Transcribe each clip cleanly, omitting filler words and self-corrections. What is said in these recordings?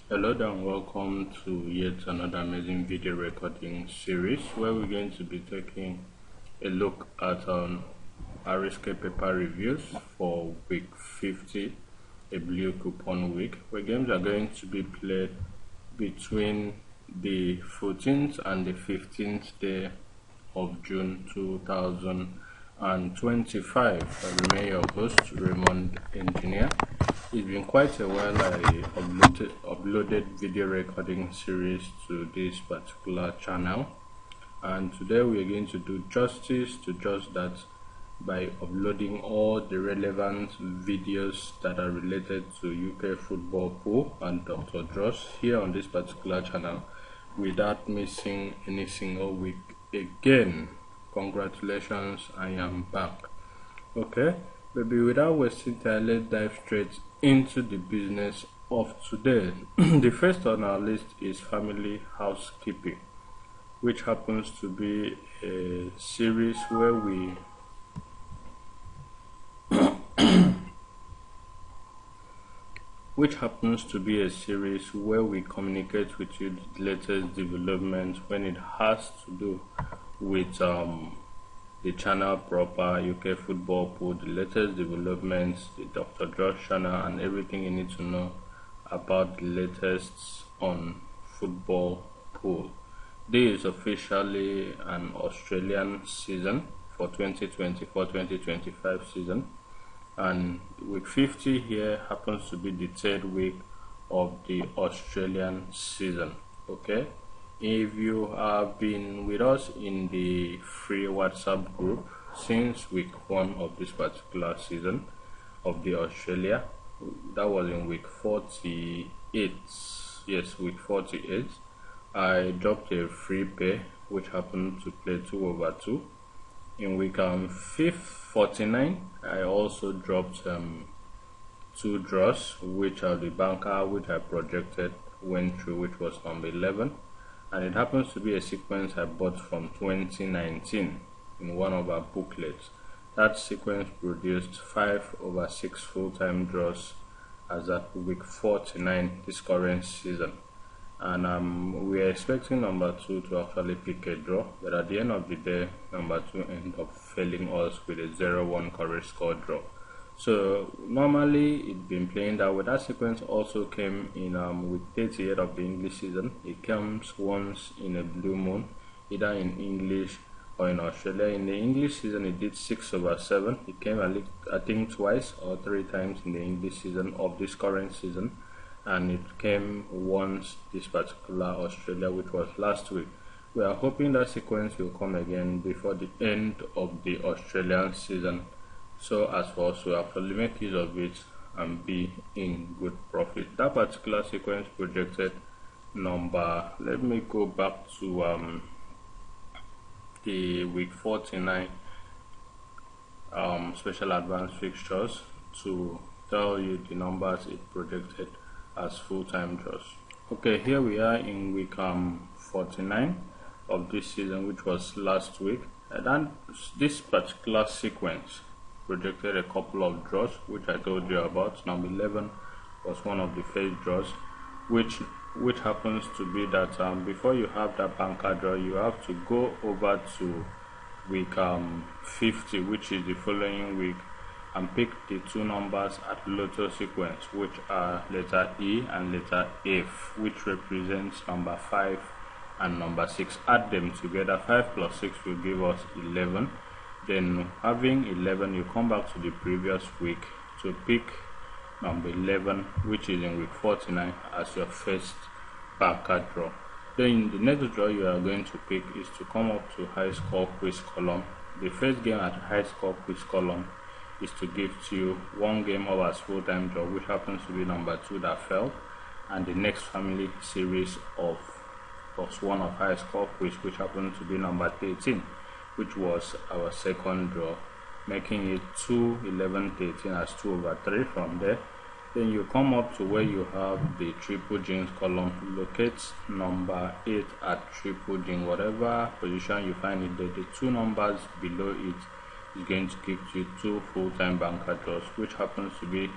Hello there and welcome to yet another amazing video recording series where we're going to be taking a look at RSK paper reviews for week 50, a blue coupon week, where games are going to be played between the 14th and the 15th day of June 2025. I remain your host, Raymond Engineer. It's been quite a while I uploaded video recording series to this particular channel, and today we are going to do justice to just that by uploading all the relevant videos that are related to UK football pool and Dr. Dross here on this particular channel without missing any single week again. Congratulations, I am back. Okay, baby, without wasting time, let's dive straight into the business of today. The first on our list is family housekeeping, which happens to be a series where we communicate with you the latest developments when it has to do with the channel proper, UK football pool, the latest developments, the Dr. Josh channel, and everything you need to know about the latest on football pool. This is officially an Australian season for 2024-2025 season, and week 50 here happens to be the third week of the Australian season. Okay, if you have been with us in the free WhatsApp group since week 1 of this particular season of the Australia, that was in week 48. Yes, week 48. I dropped a free pay which happened to play 2/2. In week 49, I also dropped 2 draws, which are the banker which I projected went through, which was number 11, and it happens to be a sequence I bought from 2019 in one of our booklets. That sequence produced 5/6 full-time draws as at week 49 this current season, and we are expecting number 2 to actually pick a draw, but at the end of the day number 2 ended up failing us with a 0-1 correct score draw. So normally it's been playing that way. That sequence also came in week 38 of the English season. It comes once in a blue moon, either in English or in Australia. In the English season it did 6/7. It came I think twice or 3 times in the English season of this current season, and it came once this particular Australia, which was last week. We are hoping that sequence will come again before the end of the Australian season, so as for us to actually make use of it and be in good profit. That particular sequence projected number, let me go back to the week 49 special advance fixtures to tell you the numbers it projected as full-time draws. Okay, here we are in week 49 of this season, which was last week, and then this particular sequence projected a couple of draws, which I told you about. Number 11 was one of the first draws, which happens to be that before you have that banker draw, you have to go over to week 50, which is the following week, and pick the 2 numbers at Lotto sequence, which are letter E and letter F, which represents number 5 and number 6. Add them together. 5 plus 6 will give us 11. Then having 11, you come back to the previous week to pick number 11, which is in week 49, as your first banker draw. Then the next draw you are going to pick is to come up to high score quiz column. The first game at high score quiz column is to give to you 1 game of as full-time draw, which happens to be number 2 that fell, and the next family series of +1 of high score quiz, which happens to be number 13, which was our second draw, making it 2, 11, 13 as 2/3 from there. Then you come up to where you have the triple jeans column. Locate number 8 at triple jean, whatever position you find it there. The 2 numbers below it is going to give you 2 full-time banker draws, which happens to be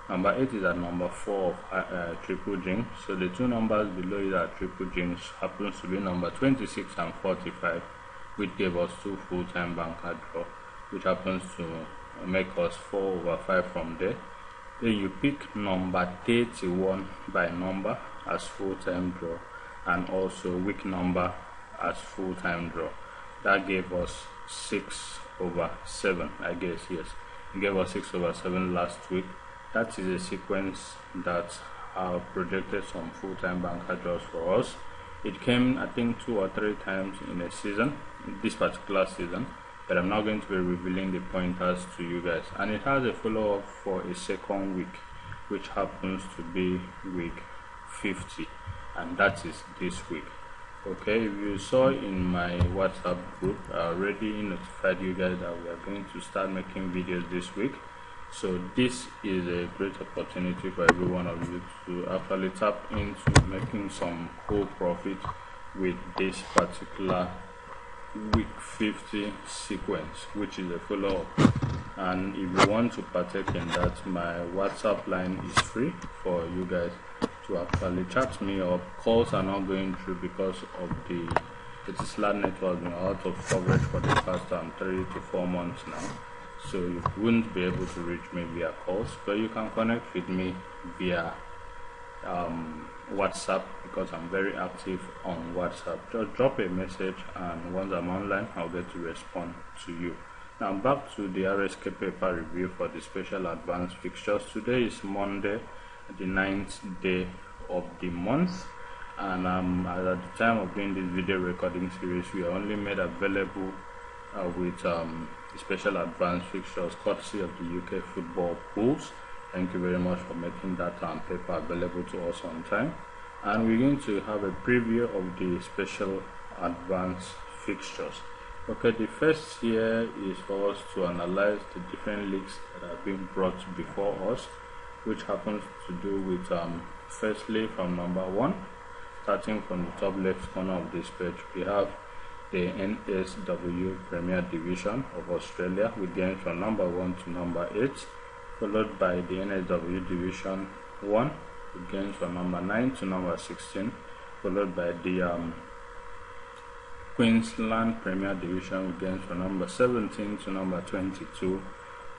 Number 8 is at number 4 of triple jinx. So the two numbers below it are triple jinx happens to be number 26 and 45, which gave us 2 full-time banker draw, which happens to make us 4/5 from there. Then you pick number 31 by number as full-time draw, and also week number as full-time draw. That gave us 6/7, I guess. Yes, it gave us 6/7 last week. That is a sequence that projected some full-time banker draws for us. It came, I think, 2 or 3 times in a season, this particular season, but I'm not going to be revealing the pointers to you guys. And it has a follow-up for a second week, which happens to be week 50, and that is this week. Okay, if you saw in my WhatsApp group, I already notified you guys that we are going to start making videos this week. So this is a great opportunity for every one of you to actually tap into making some cool profit with this particular week 50 sequence, which is a follow-up. And if you want to partake in that, my WhatsApp line is free for you guys to actually chat me up. Calls are not going through because of the Etisalat network being out of coverage for the past 3 to 4 months now. So you wouldn't be able to reach me via calls, but you can connect with me via WhatsApp, because I'm very active on WhatsApp. Just drop a message, and once I'm online, I'll get to respond to you. Now back to the RSK paper review for the special advanced fixtures. Today is Monday, the 9th day of the month, and at the time of doing this video recording series, we are only made available with special advanced fixtures courtesy of the UK football pools. Thank you very much for making that paper available to us on time. And we're going to have a preview of the special advanced fixtures. Okay, the first here is for us to analyze the different leagues that have been brought before us, which happens to do with firstly from number 1, starting from the top left corner of this page, we have the NSW Premier Division of Australia with games from number 1 to number 8, followed by the NSW Division 1 with games from number 9 to number 16, followed by the Queensland Premier Division with games from number 17 to number 22,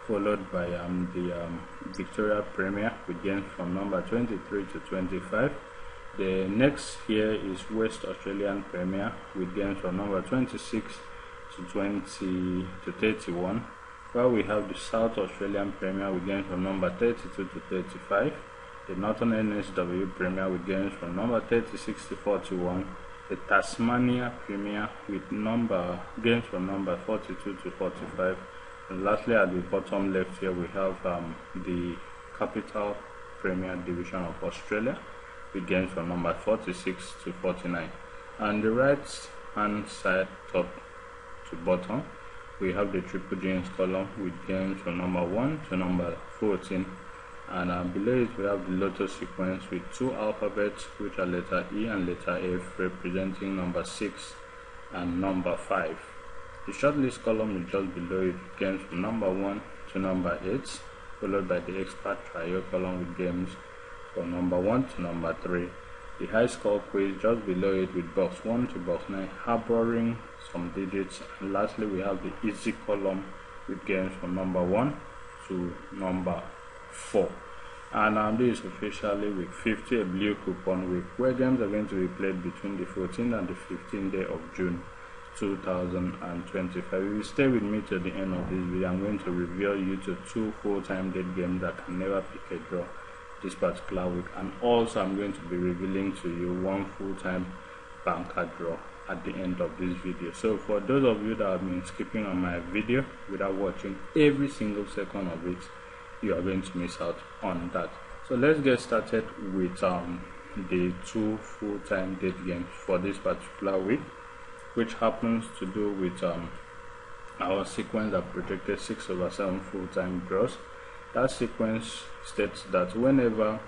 followed by the Victoria Premier with games from number 23 to 25. The next here is West Australian Premier with games from number 26 to 31, while we have the South Australian Premier with games from number 32 to 35, the Northern NSW Premier with games from number 36 to 41, the Tasmania Premier with games from number 42 to 45, and lastly at the bottom left here we have the Capital Premier Division of Australia with games from number 46 to 49. And the right hand side, top to bottom, we have the triple jinx column with games from number 1 to number 14, and below it we have the lotto sequence with 2 alphabets, which are letter E and letter F, representing number 6 and number 5. The shortlist column is just below it with games from number 1 to number 8, followed by the expert trio column with games from number 1 to number 3. The high score quiz just below it with box 1 to box 9 harboring some digits, and lastly we have the easy column with games from number 1 to number 4. And this is officially week 50, a blue coupon week, where games are going to be played between the 14th and the 15th day of June 2025. If you stay with me to the end of this video, I'm going to reveal you to 2 full-time date games that can never pick a draw this particular week, and also I'm going to be revealing to you 1 full-time banker draw at the end of this video. So for those of you that have been skipping on my video without watching every single second of it, you are going to miss out on that. So let's get started with the 2 full-time date games for this particular week, which happens to do with our sequence that projected 6/7 full-time draws. That sequence states that whenever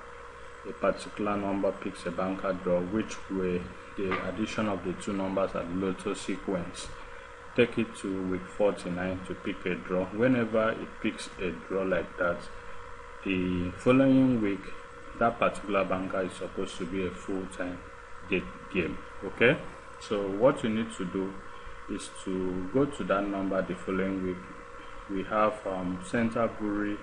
a particular number picks a banker draw, which were the addition of the 2 numbers at the lotto sequence, take it to week 49 to pick a draw. Whenever it picks a draw like that, the following week that particular banker is supposed to be a full-time dead game. Okay, so what you need to do is to go to that number the following week. We have Centerbury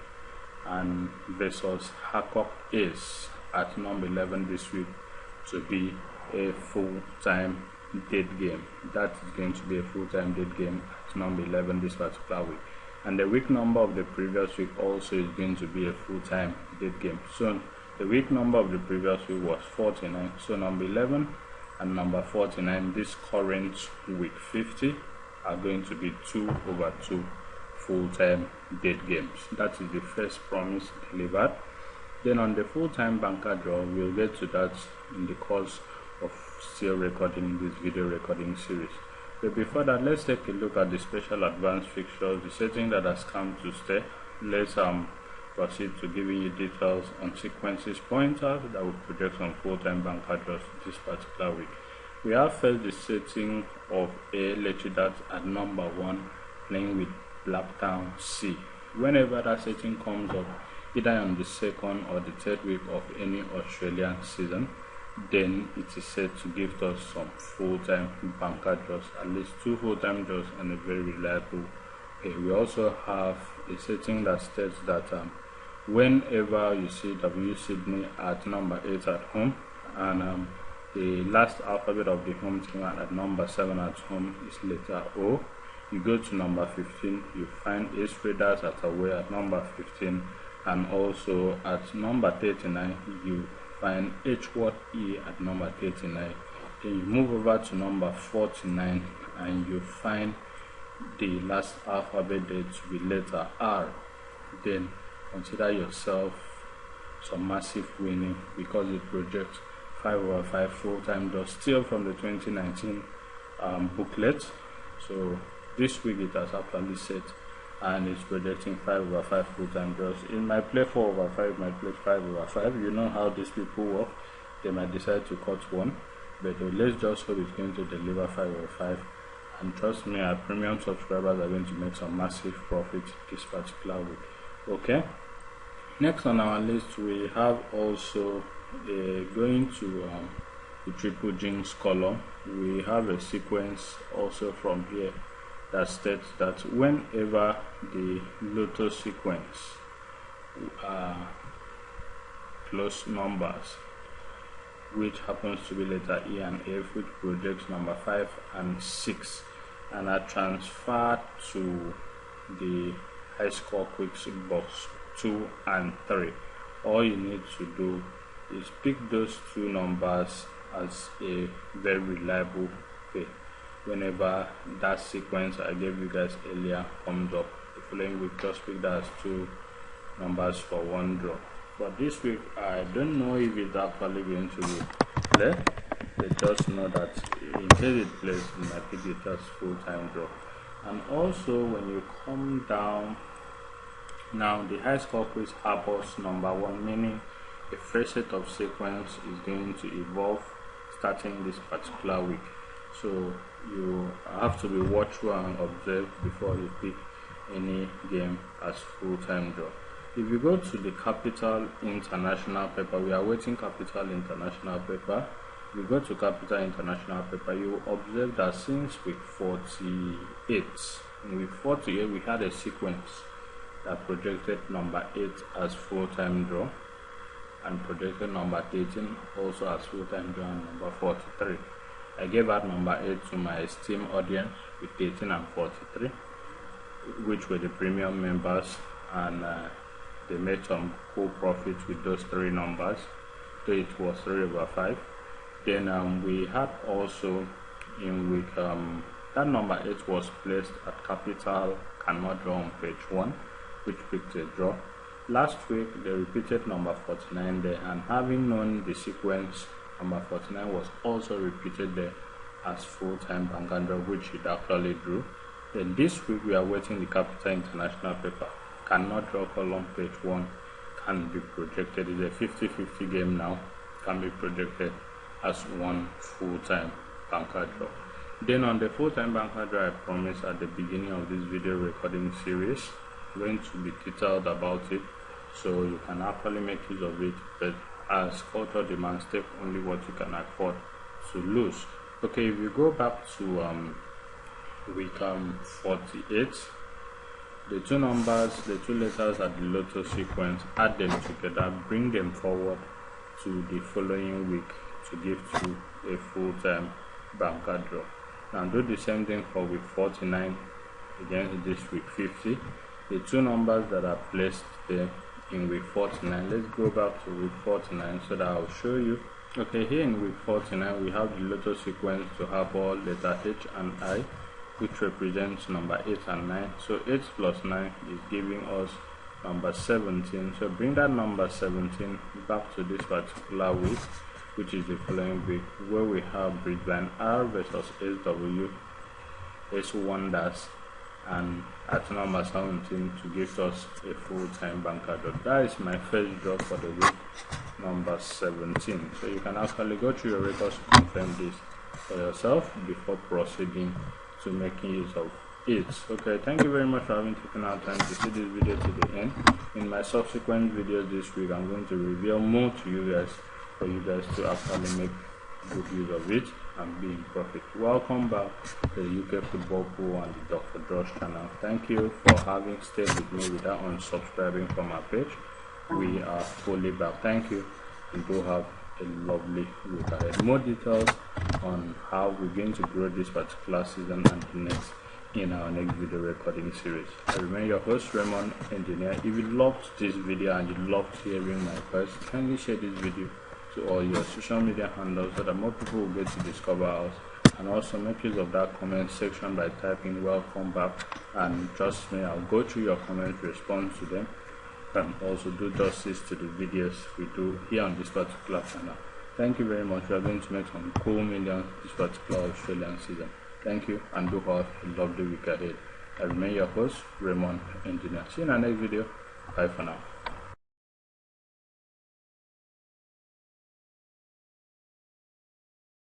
and versus Hackok Ace at number 11 this week to be a full-time dead game. That is going to be a full-time dead game at number 11 this particular week. And the week number of the previous week also is going to be a full-time dead game. So the week number of the previous week was 49. So number 11 and number 49 this current week 50 are going to be 2/2 full-time dead games. That is the first promise delivered. Then on the full-time banker draw, we'll get to that in the course of still recording this video recording series. But before that, let's take a look at the special advanced fixtures, the setting that has come to stay. Let's proceed to giving you details on sequences pointers that will project some full-time banker draws this particular week. We have first the setting of A Lechidat at number 1 playing with Blacktown C. Whenever that setting comes up, either on the second or the third week of any Australian season, then it is said to give us some full-time banker draws, at least 2 full-time draws and a very reliable pay. We also have a setting that states that whenever you see W Sydney at number 8 at home and the last alphabet of the home team at number 7 at home is letter O, you go to number 15, you find Ace Raiders at away at number 15, and also at number 39 you find H-Word E at number 39. Then you move over to number 49 and you find the last alphabet there to be letter R. Then consider yourself some massive winning because it projects 5/5 full-time draws still from the 2019 booklet. So this week it has actually set and it's projecting 5/5 full-time draws. It might play 4/5, might play 5/5. You know how these people work. They might decide to cut one, but let's just hope it's going to deliver 5/5. And trust me, our premium subscribers are going to make some massive profit this particular week. Okay, next on our list we have also going to the triple jinx column. We have a sequence also from here that states that whenever the lotto sequence close numbers, which happens to be letter E and F, which projects number 5 and 6, and are transferred to the high score quicks box 2 and 3, all you need to do is pick those 2 numbers as a very reliable pay. Whenever that sequence I gave you guys earlier comes up, the following week just pick that as 2 numbers for 1 draw. But this week I don't know if it's actually going to be play. They just know that in case it plays, it might pick it as full-time draw. And also when you come down now, the high score quiz harbors number 1, meaning a fresh set of sequence is going to evolve starting this particular week. So you have to be watchful and observe before you pick any game as full-time draw. If you go to the Capital International paper, we are waiting Capital International paper. If you go to Capital International paper, you will observe that since week 48, in week 48 we had a sequence that projected number 8 as full-time draw and projected number 18 also as full-time draw and number 43. I gave out number 8 to my esteemed audience with 18 and 43, which were the premium members, and they made some cool profits with those 3 numbers, so it was 3/5. Then we had also in week that number 8 was placed at Capital Cannot Draw on page 1, which picked a draw. Last week they repeated number 49 there, and having known the sequence, number 49 was also repeated there as full-time banker draw, which it actually drew. Then this week we are waiting the Capital International paper. Cannot Draw column page 1 can be projected. It's a 50-50 game now, can be projected as 1 full-time banker draw. Then on the full-time banker draw, I promised at the beginning of this video recording series, I'm going to be detailed about it. so you can actually make use of it, but as culture demands, take only what you can afford to lose. Okay, if you go back to week 48, the two numbers, the two letters at the lotto sequence, add them together, bring them forward to the following week to give to a full-time banker draw. Now do the same thing for week 49 against this week 50. The two numbers that are placed there in week 49, let's go back to week 49 so that I'll show you. Okay, here in week 49 we have the lotto sequence to have all letter H and I, which represents number 8 and 9. So 8 plus 9 is giving us number 17. So bring that number 17 back to this particular week, which is the following week, where we have Bridgeline R versus SW, S Wonders, and at number 17 to give us a full-time banker draw. That is my first draw for the week number 17. So you can actually go through your records to confirm this for yourself before proceeding to making use of it. Okay, thank you very much for having taken our time to see this video to the end. In my subsequent videos this week, I'm going to reveal more to you guys for you guys to actually make good use of it and be in profit. Welcome back to the UK Football Pool and the Dr. Josh channel. Thank you for having stayed with me without unsubscribing from our page. We are fully back. Thank you. We do have a lovely week ahead. More details on how we're going to grow this particular season and the next in our next video recording series. I remain your host, Raymond Engineer. If you loved this video and you loved hearing my voice, kindly share this video to all your social media handles so that more people will get to discover us, and also make use of that comment section by typing welcome back, and trust me, I'll go through your comments, respond to them, and also do justice to the videos we do here on this particular channel. Thank you very much. We are going to make some cool millions this particular Australian season. Thank you, and do have a lovely week ahead. I remain your host, Raymond Engineer. See you in our next video. Bye for now.